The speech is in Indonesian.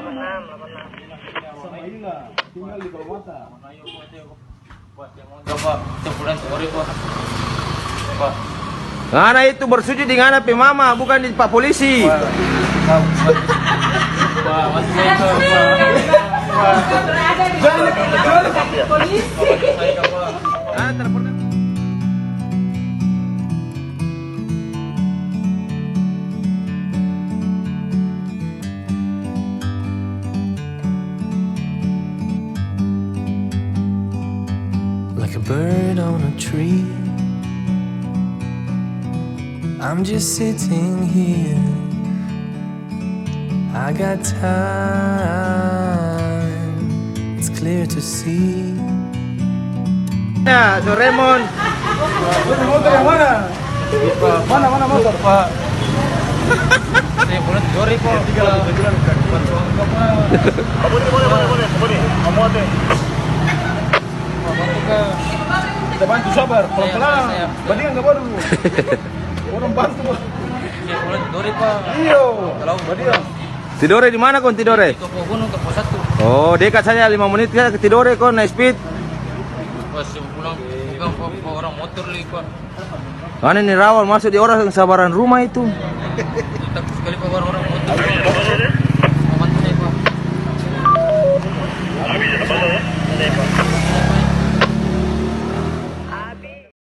Sama Ila, tinggal di Kalawata. Pak, sebulan sore Pak. Pak. Ngana itu bersujud di ngana pe mama, bukan di Pak Polisi. Pak, masih saya Pak. Berada di polisi. Ah, terpernah. Like a bird on a tree, I'm just sitting here. I got time, it's clear to see. Ya, Doraemon. Motor yang mana? Mana motor? Pak. Saya bulan sore Pak. Kita bantu sabar, pelan-pelan. Bandingan nggak baru. Orang bantu. Saya bulan sore Pak. Iyo. Kalau Bandingan. Tidore di mana kon tidore? Toko gunung ke pos 1. Oh, dekat saja 5 menit ya ke tidore kon naik speed. Pas pulang bukan orang motor lagi Pak. Mana nih rawal masuk di orang sabaran rumah itu.